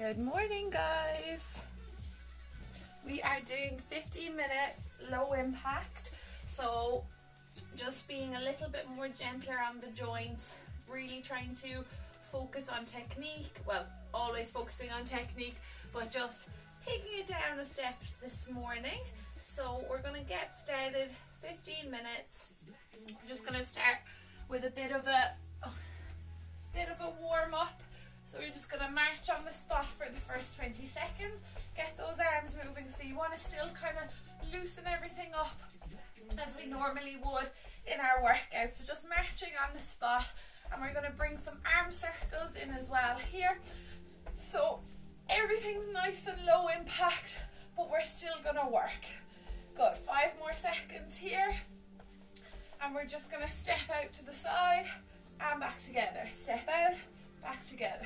Good morning, guys. We are doing 15-minute low impact, so just being a little bit more gentler on the joints, really trying to focus on technique. Well, always focusing on technique, but just taking it down a step this morning. So we're going to get started. 15 minutes. I'm just going to start with a bit of a warm up. So we're just going to march on the spot for the first 20 seconds. Get those arms moving. So you want to still kind of loosen everything up as we normally would in our workout. So just marching on the spot. And we're going to bring some arm circles in as well here. So everything's nice and low impact, but we're still going to work. Good. 5 more seconds here. And we're just going to step out to the side and back together. Step out, back together.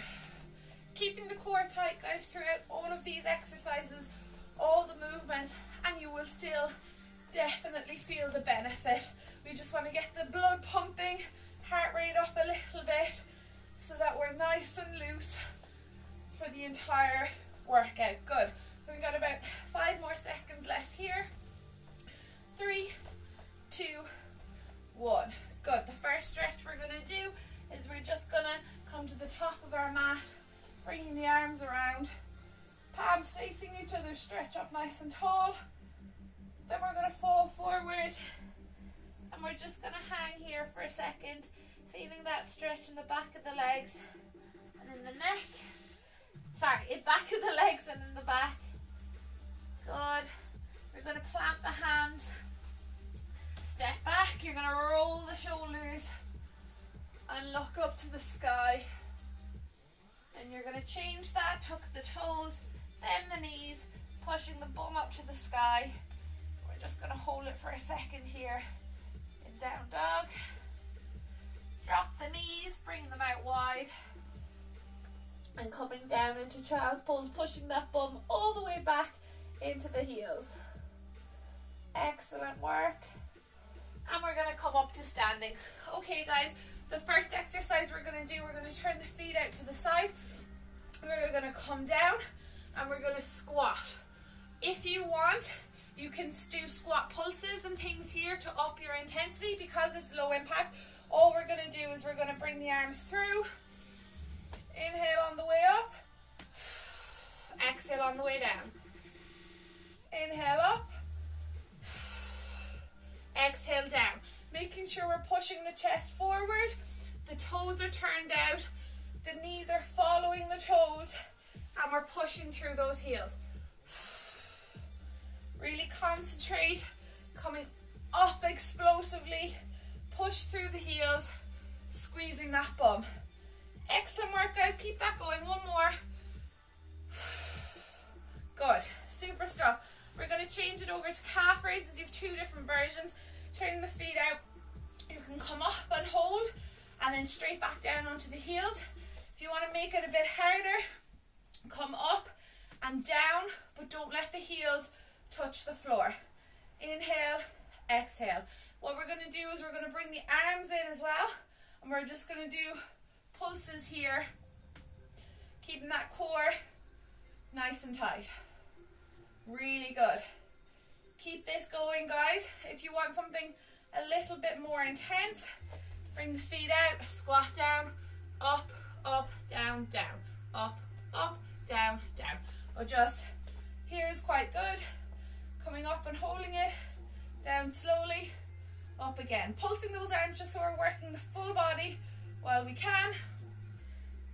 Keeping the core tight, guys, throughout all of these exercises, all the movements, and you will still definitely feel the benefit. We just want to get the blood pumping, heart rate up a little bit so that we're nice and loose for the entire workout. Good. We've got about 5 more seconds left here. 3, 2, 1. Good. The first stretch we're going to do is we're just going to come to the top of our mat, bringing the arms around, palms facing each other, stretch up nice and tall. Then we're going to fall forward and we're just going to hang here for a second, feeling that stretch in the back of the legs and in the neck. Sorry, back of the legs and in the back. Good. We're going to plant the hands. Step back. You're going to roll the shoulders and look up to the sky. And you're going to change that. Tuck the toes, bend the knees, pushing the bum up to the sky. We're just going to hold it for a second here. In down dog. Drop the knees, bring them out wide. And coming down into child's pose, pushing that bum all the way back into the heels. Excellent work. And we're going to come up to standing. Okay, guys, the first exercise we're going to do, we're going to turn the feet out to the side. We're going to come down and we're going to squat. If you want, you can do squat pulses and things here to up your intensity because it's low impact. All we're going to do is we're going to bring the arms through. Inhale on the way up. Exhale on the way down. Inhale up. Exhale down. Making sure we're pushing the chest forward. The toes are turned out. The knees are following the toes. And we're pushing through those heels. Really concentrate. Coming up explosively. Push through the heels. Squeezing that bum. Excellent work, guys. Keep that going. One more. Good. Super stuff. We're going to change it over to calf raises. You have 2 different versions. Turn the feet out. You can come up and hold and then straight back down onto the heels. If you want to make it a bit harder, come up and down, but don't let the heels touch the floor. Inhale, exhale. What we're going to do is we're going to bring the arms in as well, and we're just going to do pulses here, keeping that core nice and tight. Really good. Keep this going, guys. If you want something a little bit more intense, bring the feet out, squat down, up, up, down, down, up, down, down. Or just, here's quite good. Coming up and holding it, down slowly, up again. Pulsing those arms just so we're working the full body while we can.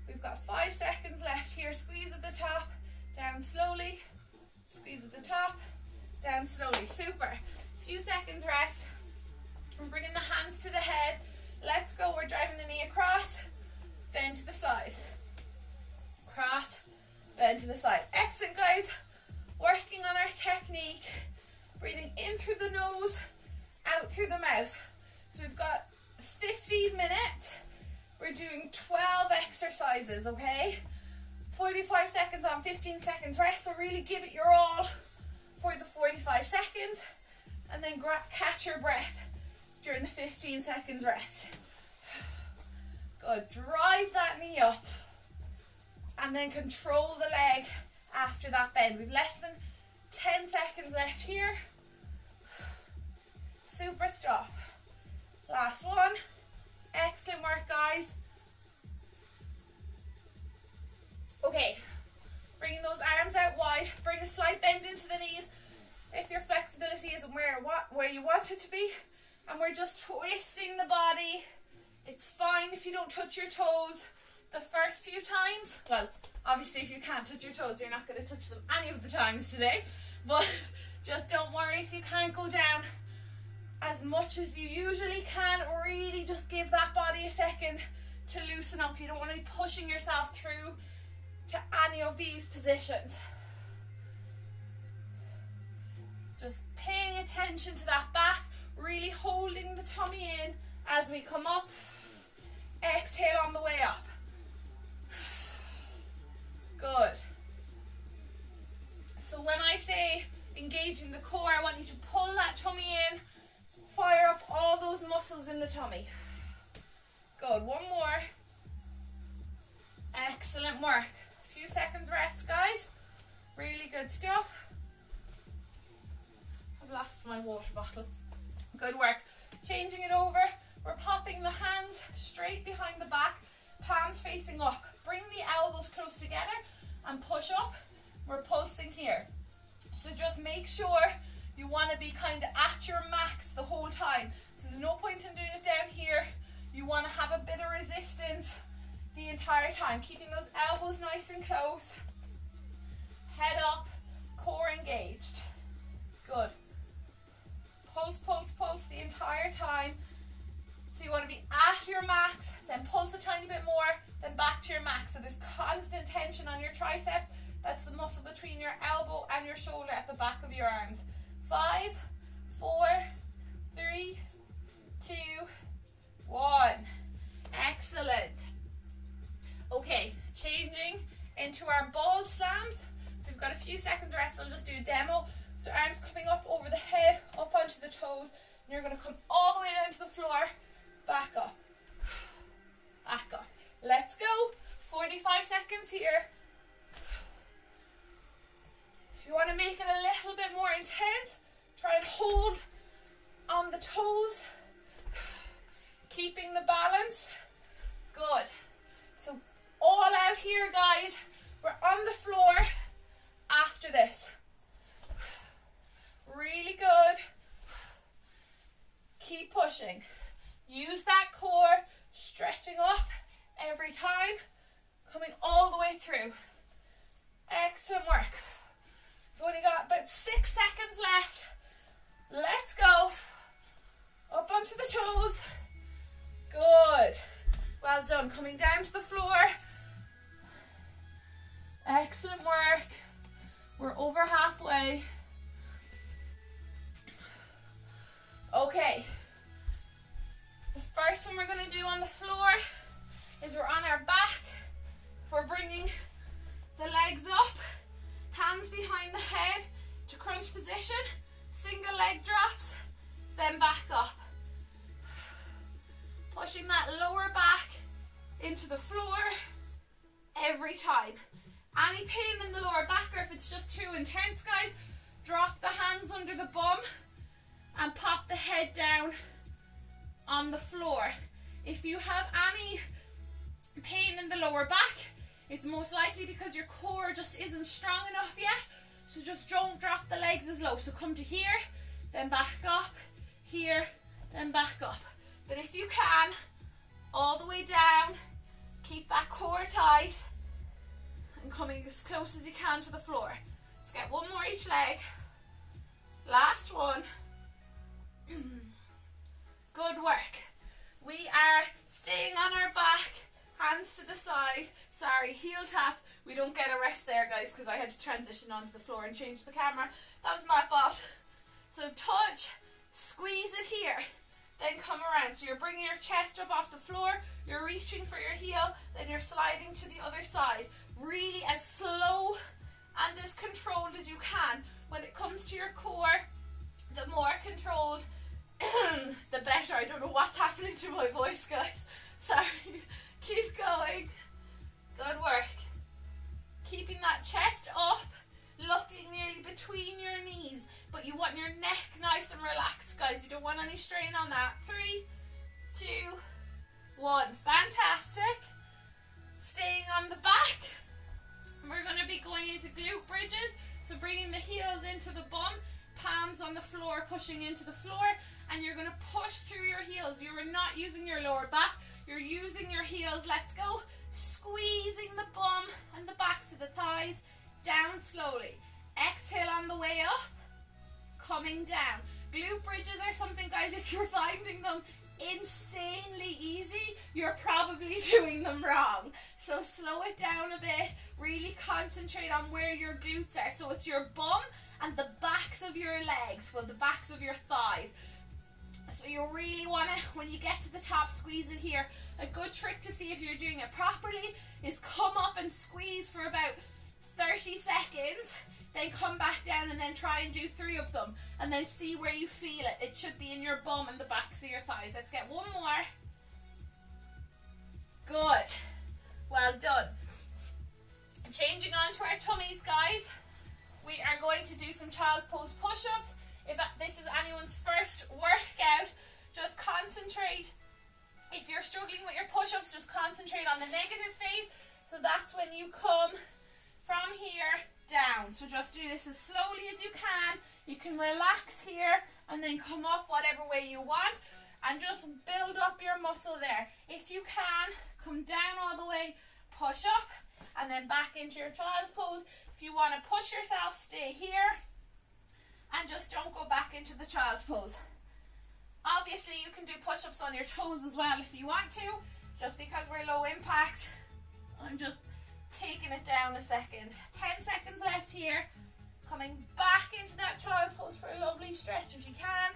We've got 5 seconds left here. Squeeze at the top, down slowly. Squeeze at the top, down slowly. Super. Few seconds rest. We're bringing the hands to the head. Let's go. We're driving the knee across, bend to the side. Cross, bend to the side. Excellent, guys. Working on our technique. Breathing in through the nose, out through the mouth. So we've got 15 minutes. We're doing 12 exercises, okay? 45 seconds on, 15 seconds rest. So really give it your all for the 45 seconds. And then catch your breath during the 15 seconds rest. Good. Drive that knee up and then control the leg after that bend. We've less than 10 seconds left here. Super stuff. Last one. Excellent work, guys. Okay, bringing those arms out wide. Bring a slight bend into the knees if your flexibility isn't where you want it to be, and we're just twisting the body. It's fine if you don't touch your toes the first few times. Well, obviously if you can't touch your toes, you're not going to touch them any of the times today, but just don't worry if you can't go down as much as you usually can. Really just give that body a second to loosen up. You don't want to be pushing yourself through to any of these positions. Just paying attention to that back, really holding the tummy in as we come up. Exhale on the way up. Good. So when I say engaging the core, I want you to pull that tummy in, fire up all those muscles in the tummy. Good. One more. Excellent work. A few seconds rest, guys. Really good stuff. I've lost my water bottle. Good work. Changing it over. We're popping the hands straight behind the back, palms facing up. Bring the elbows close together and push up. We're pulsing here. So just make sure you want to be kind of at your max the whole time. So there's no point in doing it down here. You want to have a bit of resistance the entire time. Keeping those elbows nice and close. Head up, core engaged. Good. Pulse, pulse, pulse the entire time. So you want to be at your max, then pulse a tiny bit more, then back to your max. So there's constant tension on your triceps. That's the muscle between your elbow and your shoulder at the back of your arms. 5, 4, 3, 2, 1. Excellent. Okay, changing into our ball slams. So we've got a few seconds rest. I'll just do a demo. So arms coming up over the head, up onto the toes. And you're going to come all the way down to the floor. Back up. Back up. Let's go. 45 seconds here. If you want to make it a little bit more intense, try and hold on the toes. Keeping the balance. Good. So all out here, guys. We're on the floor after this. Really good. Keep pushing. Use that core, stretching up every time, coming all the way through. Excellent work. We've only got about 6 seconds left. Let's go. Up onto the toes. Good. Well done. Coming down to the floor. Excellent work. We're over halfway. Okay. The first one we're going to do on the floor is we're on our back. We're bringing the legs up, hands behind the head to crunch position, single leg drops, then back up. Pushing that lower back into the floor every time. Any pain in the lower back, or if it's just too intense, guys, drop the hands under the bum and pop the head down on the floor. If you have any pain in the lower back, it's most likely because your core just isn't strong enough yet. So just don't drop the legs as low. So come to here, then back up, here, then back up. But if you can, all the way down, keep that core tight and coming as close as you can to the floor. Let's get one more each leg. Last one. Good work. We are staying on our back, hands to the side. Sorry, heel taps. We don't get a rest there, guys, because I had to transition onto the floor and change the camera. That was my fault. So touch, squeeze it here, then come around. So you're bringing your chest up off the floor, you're reaching for your heel, then you're sliding to the other side. Really as slow and as controlled as you can. When it comes to your core, the more controlled, the better. I don't know what's happening to my voice, guys. Sorry. Keep going. Good work. between your knees, but you want your neck nice and relaxed, guys. You don't want any strain on that. 3, 2, 1. Fantastic. Staying on the back. We're going to be going into glute bridges. So bringing the heels into the bum, palms on the floor, pushing into the floor, and you're going to push through your heels. You're not using your lower back, you're using your heels. Let's go. Squeezing the bum and the backs of the thighs down slowly. Exhale on the way up, coming down. Glute bridges are something, guys, if you're finding them insanely easy, you're probably doing them wrong. So slow it down a bit. Really concentrate on where your glutes are. So it's your bum and the backs of your legs, well, the backs of your thighs. So you really want to, when you get to the top, squeeze it here. A good trick to see if you're doing it properly is come up and squeeze for about 30 seconds, then come back down and then try and do 3 of them, and then see where you feel it. It should be in your bum and the backs of your thighs. Let's get one more. Good. Well done. Changing on to our tummies, guys. We are going to do some child's pose push-ups. If this is anyone's first workout, just concentrate. If you're struggling with your push-ups, just concentrate on the negative phase. So that's when you come from here down. So just do this as slowly as you can. You can relax here and then come up whatever way you want, and just build up your muscle there. If you can, come down all the way, push up, and then back into your child's pose. If you want to push yourself, stay here and just don't go back into the child's pose. Obviously you can do push-ups on your toes as well if you want to. Just because we're low impact, I'm just taking it down a second. 10 seconds left here. Coming back into that child's pose for a lovely stretch if you can.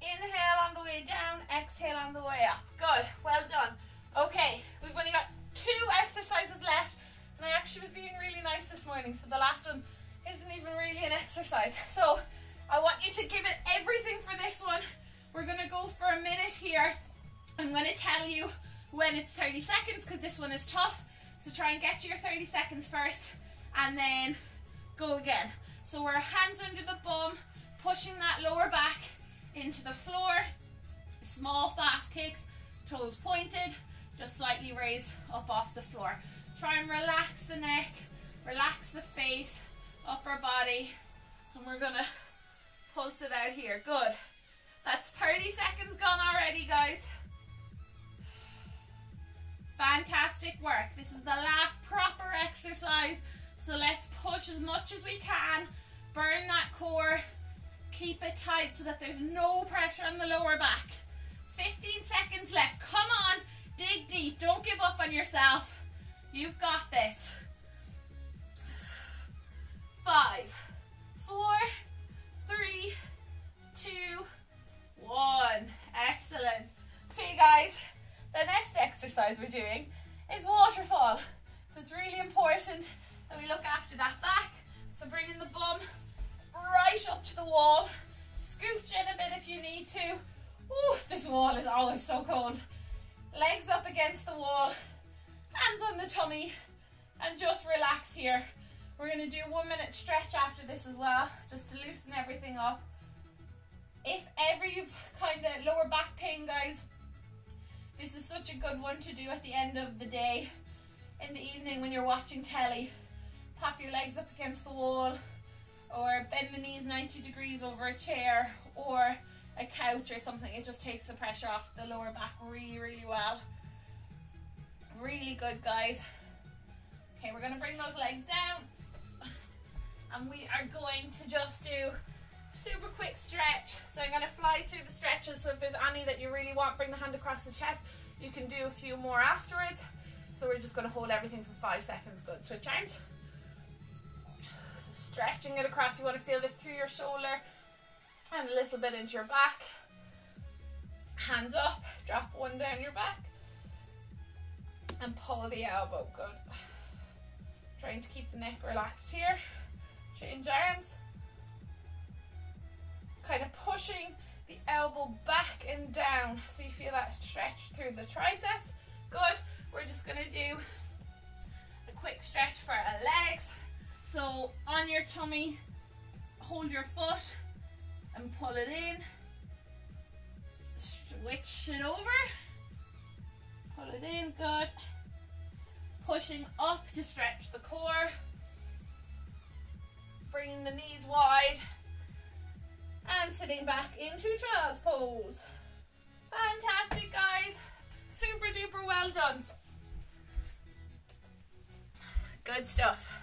Inhale on the way down, exhale on the way up. Good, well done. Okay, we've only got 2 exercises left, and I actually was being really nice this morning, so the last one isn't even really an exercise. So I want you to give it everything for this one. We're going to go for a minute here. I'm going to tell you when it's 30 seconds because this one is tough. So try and get to your 30 seconds first and then go again. So we're hands under the bum, pushing that lower back into the floor. Small fast kicks, toes pointed, just slightly raised up off the floor. Try and relax the neck, relax the face, upper body, and we're going to pulse it out here. Good. That's 30 seconds gone already, guys. Fantastic work. This is the last proper exercise, so let's push as much as we can. Burn that core. Keep it tight so that there's no pressure on the lower back. 15 seconds left. Come on. Dig deep. Don't give up on yourself. You've got this. 5, 4, 3, 2, 1. Excellent. Okay, guys. The next exercise we're doing is waterfall. So it's really important that we look after that back. So bringing the bum right up to the wall. Scooch in a bit if you need to. Ooh, this wall is always so cold. Legs up against the wall. Hands on the tummy. And just relax here. We're going to do a 1-minute stretch after this as well, just to loosen everything up. If ever you've kind of lower back pain, guys, this is such a good one to do at the end of the day, in the evening when you're watching telly. Pop your legs up against the wall, or bend the knees 90 degrees over a chair or a couch or something. It just takes the pressure off the lower back really, really well. Really good, guys. Okay, we're going to bring those legs down, and we are going to just do super quick stretch. So I'm going to fly through the stretches, so if there's any that you really want, bring the hand across the chest. You can do a few more afterwards. So we're just going to hold everything for 5 seconds. Good. Switch arms. So stretching it across. You want to feel this through your shoulder and a little bit into your back. Hands up. Drop one down your back and pull the elbow. Good. Trying to keep the neck relaxed here. Change arms. Kind of pushing the elbow back and down so you feel that stretch through the triceps. Good. We're just going to do a quick stretch for our legs. So on your tummy, hold your foot and pull it in. Switch it over. Pull it in, good. Pushing up to stretch the core. Bringing the knees wide. And sitting back into child's pose. Fantastic, guys. Super duper well done. Good stuff.